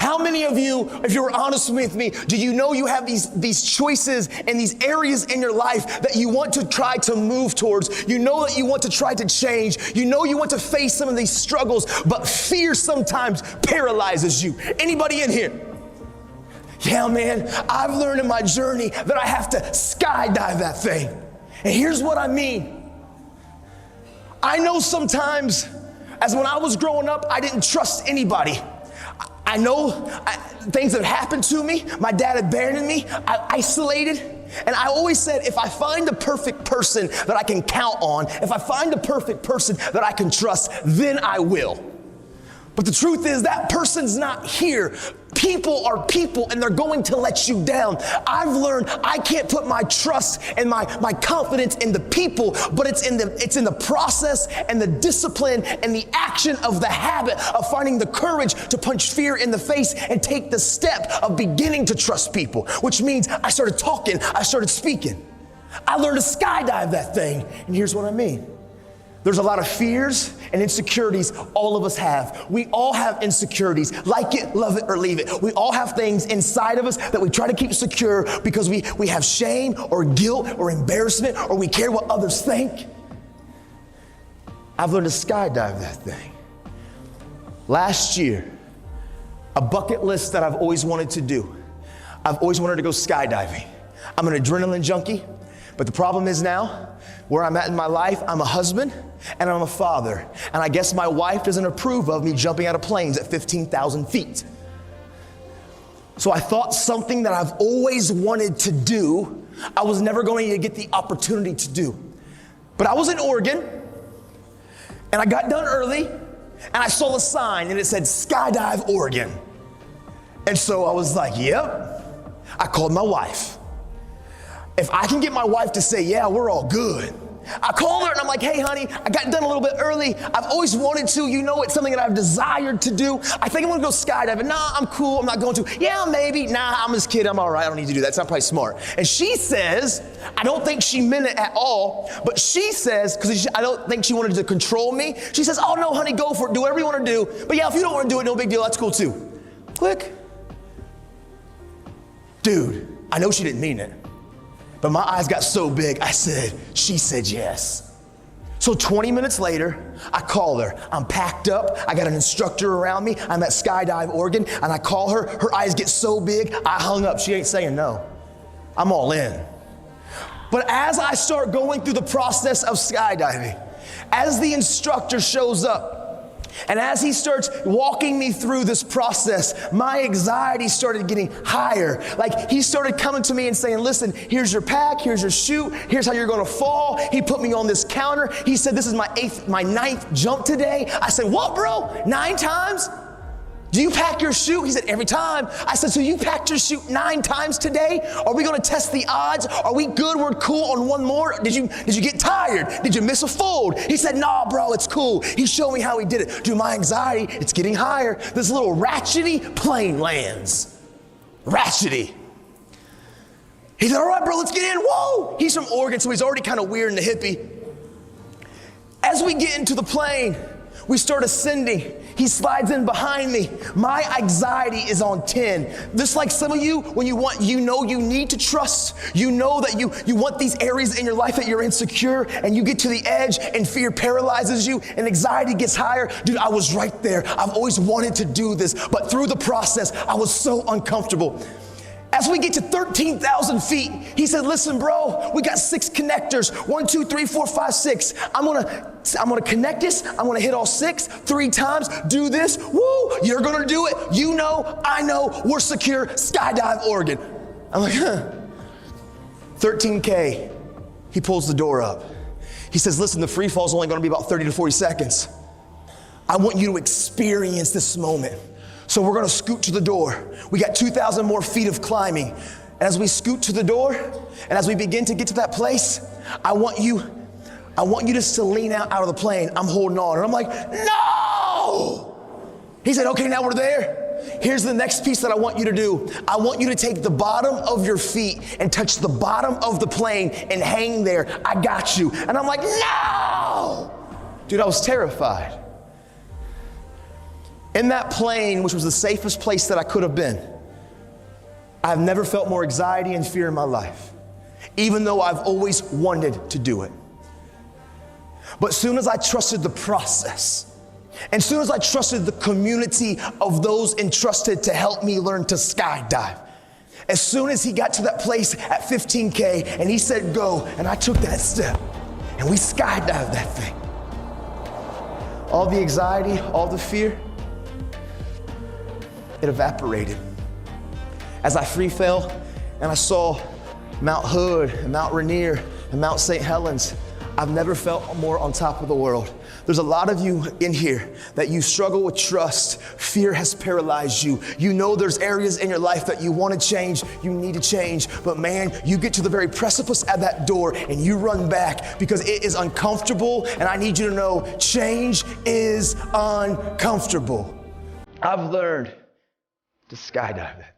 How many of you, if you're honest with me, do you know you have these choices and these areas in your life that you want to try to move towards? You know that you want to try to change. You know you want to face some of these struggles, but fear sometimes paralyzes you. Anybody in here? Yeah, man, I've learned in my journey that I have to skydive that thing. And here's what I mean. I know sometimes, as when I was growing up, I didn't trust anybody. I know things that happened to me. My dad abandoned me. I isolated. And I always said, if I find the perfect person that I can count on, if I find the perfect person that I can trust, then I will. But the truth is that person's not here. People are people, and they're going to let you down. I've learned I can't put my trust and my confidence in the people, but it's in the process and the discipline and the action of the habit of finding the courage to punch fear in the face and take the step of beginning to trust people, which means I started talking, I started speaking. I learned to skydive that thing, and here's what I mean. There's a lot of fears and insecurities all of us have. We all have insecurities. Like it, love it, or leave it. We all have things inside of us that we try to keep secure because we have shame or guilt or embarrassment, or we care what others think. I've learned to skydive that thing. Last year, a bucket list that I've always wanted to do. I've always wanted to go skydiving. I'm an adrenaline junkie, but the problem is now, where I'm at in my life, I'm a husband and I'm a father. And I guess my wife doesn't approve of me jumping out of planes at 15,000 feet. So I thought something that I've always wanted to do, I was never going to get the opportunity to do. But I was in Oregon, and I got done early, and I saw a sign, and it said, Skydive Oregon. And so I was like, yep. I called my wife. If I can get my wife to say, yeah, we're all good. I called her and I'm like, hey, honey, I got done a little bit early. I've always wanted to. You know, it's something that I've desired to do. I think I'm going to go skydiving. Nah, I'm cool. I'm not going to. Yeah, maybe. Nah, I'm just kidding. I'm all right. I don't need to do that. It's not probably smart. And she says, I don't think she meant it at all, but she says, because I don't think she wanted to control me. She says, oh, no, honey, go for it. Do whatever you want to do. But yeah, if you don't want to do it, no big deal. That's cool too. Click. Dude, I know she didn't mean it. But my eyes got so big, she said yes. So 20 minutes later, I call her. I'm packed up. I got an instructor around me. I'm at Skydive Oregon, and I call her. Her eyes get so big, I hung up. She ain't saying no. I'm all in. But as I start going through the process of skydiving, as the instructor shows up, and as he starts walking me through this process, my anxiety started getting higher. Like, he started coming to me and saying, listen, here's your pack, here's your chute, here's how you're gonna fall. He put me on this counter. He said, this is my ninth jump today. I said, what, bro? 9 times? Do you pack your chute? He said, every time. I said, so you packed your chute 9 times today? Are we gonna test the odds? Are we good? We're cool on one more? Did you get tired? Did you miss a fold? He said, nah, bro, it's cool. He showed me how he did it. Dude, my anxiety, it's getting higher. This little ratchety plane lands. Ratchety. He said, all right, bro, let's get in. Whoa! He's from Oregon, so he's already kind of weird and a hippie. As we get into the plane, we start ascending. He slides in behind me. My anxiety is on 10. Just like some of you, when you know you need to trust, you know that you want these areas in your life that you're insecure, and you get to the edge and fear paralyzes you and anxiety gets higher. Dude, I was right there. I've always wanted to do this, but through the process, I was so uncomfortable. As we get to 13,000 feet, he said, listen, bro, we got 6 connectors. 1, 2, 3, 4, 5, 6. I'm gonna connect this. I'm gonna hit all 6 3 times. Do this. Woo, you're gonna do it. You know, I know, we're secure. Skydive Oregon. I'm like, 13K. He pulls the door up. He says, listen, the free fall is only gonna be about 30 to 40 seconds. I want you to experience this moment. So we're gonna scoot to the door. We got 2,000 more feet of climbing. As we scoot to the door, and as we begin to get to that place, I want you just to lean out of the plane. I'm holding on, and I'm like, no! He said, okay, now we're there. Here's the next piece that I want you to do. I want you to take the bottom of your feet and touch the bottom of the plane and hang there. I got you. And I'm like, no! Dude, I was terrified. In that plane, which was the safest place that I could have been, I've never felt more anxiety and fear in my life, even though I've always wanted to do it. But soon as I trusted the process, and soon as I trusted the community of those entrusted to help me learn to skydive, as soon as he got to that place at 15K and he said go, and I took that step, and we skydived that thing. All the anxiety, all the fear, it evaporated. As I free fell and I saw Mount Hood and Mount Rainier and Mount St. Helens, I've never felt more on top of the world. There's a lot of you in here that you struggle with trust. Fear has paralyzed you. You know there's areas in your life that you want to change, you need to change, but man, you get to the very precipice at that door and you run back because it is uncomfortable, and I need you to know change is uncomfortable. I've learned to skydive that.